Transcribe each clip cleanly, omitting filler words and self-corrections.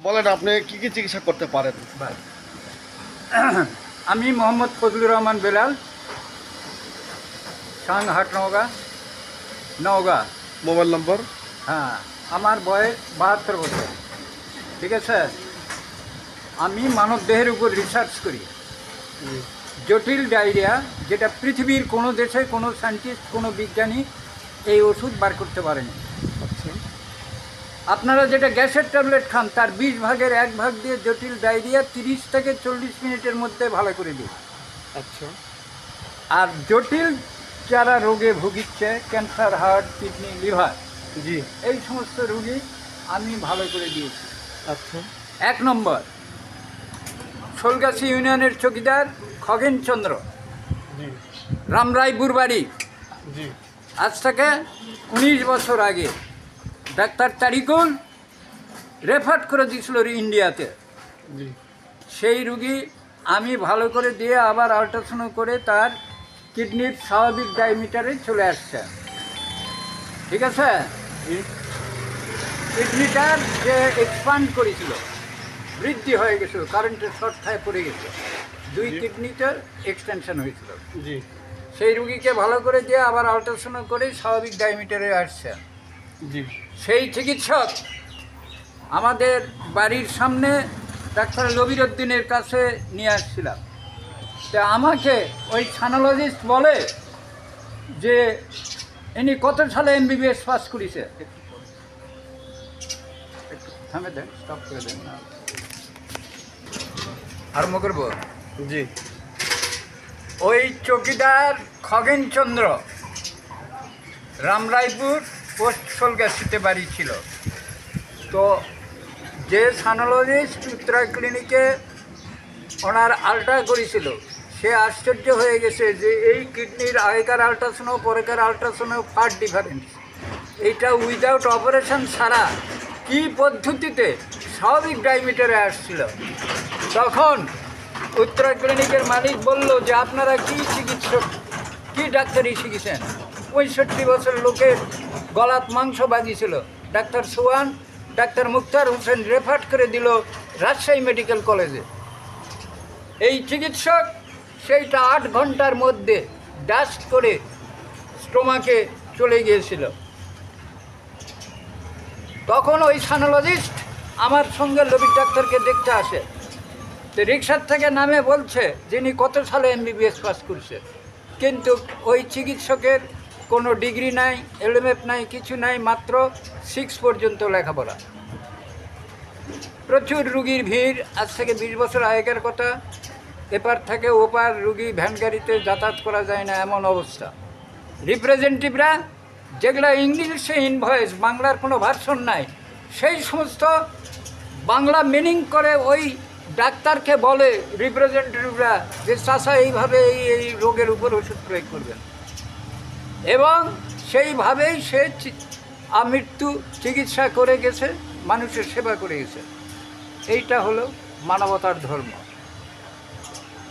বলেন আপনি কি কি চিকিৎসা করতে পারেন? ভাই, আমি মোহাম্মদ ফজলুর রহমান বেলাল, সাংহাট নওগাঁ নওগাঁ। Mobile number? হ্যাঁ, আমার বয়স 72 বছর। ঠিক আছে। আমি মানব দেহের উপর রিসার্চ করি। জটিল ডায়রিয়া, যেটা পৃথিবীর কোনো দেশে কোনো সায়েন্টিস্ট, কোনো বিজ্ঞানী এই ওষুধ বার করতে পারেনি। আচ্ছা। আপনারা যেটা গ্যাসের ট্যাবলেট খান, তার 20 ভাগের 1 ভাগ দিয়ে জটিল ডায়রিয়া 30 থেকে 40 মিনিটের মধ্যে ভালো করে দিই। আচ্ছা। আর জটিল যারা রোগে ভুগিচ্ছে, ক্যান্সার, হার্ট, কিডনি, লিভার, জি। এই সমস্ত রোগী আমি ভালো করে দিয়েছি। আচ্ছা। 1 নম্বর, শোলগাছি ইউনিয়নের চৌকিদার খগেন চন্দ্র, জি। রামরায়পুর বাড়ি। জি। আজ থেকে 19 বছর আগে ডাক্তার তারিকুল রেফার করে দিয়েছিল ইন্ডিয়াতে। জি। সেই রুগী আমি ভালো করে দিয়ে আবার আল্ট্রাসাউন্ড করে তার কিডনির স্বাভাবিক ডায়ামিটারে চলে আসছে। ঠিক আছে। কিডনিটার যে এক্সপান্ড করেছিল, বৃদ্ধি হয়ে গেছিল, কারেন্টের শর্ট খায় পড়ে গেছে, 2 কিডনিতে এক্সটেনশন হয়েছিল। জি। সেই রুগীকে ভালো করে দিয়ে আবার আল্ট্রাসাউন্ড করে স্বাভাবিক ডায়ামিটারে আসছে। জি। সেই চিকিৎসক আমাদের বাড়ির সামনে ডাক্তার লবিরউদ্দিনের কাছে নিয়ে আসছিলাম। তা আমাকে ওই সানোলজিস্ট বলে যে ইনি কত সালে MBBS পাস করেছে। একটু থামে দেন, স্টপ করে দেন না, আরম্ভ করবো। জি। ওই চৌকিদার খগেন চন্দ্র, রামরায়পুর পোস্ট শোলগাছিতে বাড়ি ছিল। তো যে সানোলজিস্ট উত্তরা ক্লিনিকে ওনার আলট্রা করেছিল, সে আশ্চর্য হয়ে গেছে যে এই কিডনির আগেকার আল্ট্রাসাউন্ড পরেকার আল্ট্রাসাউন্ড ফার ডিফারেন্স। এইটা উইদাউট অপারেশন ছাড়া কী পদ্ধতিতে স্বাভাবিক ডায়ামিটারে আসছিল। তখন উত্তরা ক্লিনিকের মালিক বলল যে আপনারা কি চিকিৎসক, কি ডাক্তারি শিখেছেন? 65 বছর লোকের গলাত মাংস বাজিয়েছিল। ডাক্তার সোহান, ডাক্তার মুক্তার হোসেন রেফার করে দিল রাজশাহী মেডিকেল কলেজে। এই চিকিৎসক সেইটা 8 ঘন্টার মধ্যে ডাস্ট করে স্টোমাকে চলে গিয়েছিল। তখন ওই সানোলজিস্ট আমার সঙ্গে লবির ডাক্তারকে দেখতে আসে। তো রিক্সার থেকে নামে বলছে যিনি কত সালে MBBS পাস করছে, কিন্তু ওই চিকিৎসকের কোনো ডিগ্রি নাই, LMF নাই, কিছু নাই, মাত্র 6 পর্যন্ত লেখাপড়া। প্রচুর রুগীর ভিড়। আজ থেকে 20 বছর আগেকার কথা। এপার থেকে ওপার রুগী ভ্যান গাড়িতে যাতায়াত করা যায় না, এমন অবস্থা। রিপ্রেজেন্টেটিভরা যেগুলো ইংলিশে ইনভয়েস, বাংলার কোনো ভার্সন নাই, সেই সমস্ত বাংলা মিনিং করে ওই ডাক্তারকে বলে রিপ্রেজেন্টেটিভরা যে চাষা এইভাবে এই রোগের উপর ওষুধ প্রয়োগ করবেন, এবং সেইভাবেই সে আমৃত্যু চিকিৎসা করে গেছে, মানুষের সেবা করে গেছে। এইটা হলো মানবতার ধর্ম।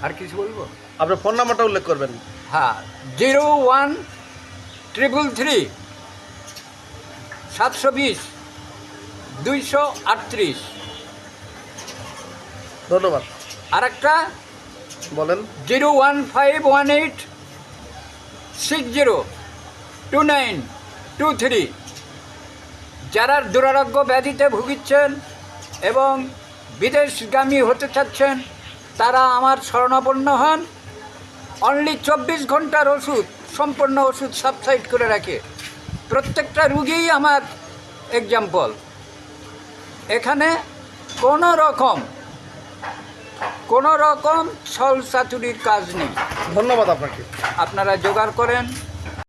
আর কিছু বলবো? আপনার ফোন নাম্বারটা উল্লেখ করবেন। হ্যাঁ, 0133 720 238। ধন্যবাদ। আর একটা বলেন। 01518 602923। যারা দুরারোগ্য ব্যাধিতে ভুগিচ্ছেন এবং বিদেশগামী হতে চাচ্ছেন, তারা আমার শরণাপন্ন হন। অনলি 24 ঘন্টার ওষুধ, সম্পূর্ণ ওষুধ সাবসাইড করে রাখে। প্রত্যেকটা রুগীই আমার এক্সাম্পল। এখানে কোনো রকম ছল চাতুরির কাজ নেই। ধন্যবাদ আপনাকে। আপনারা জোগাড় করেন।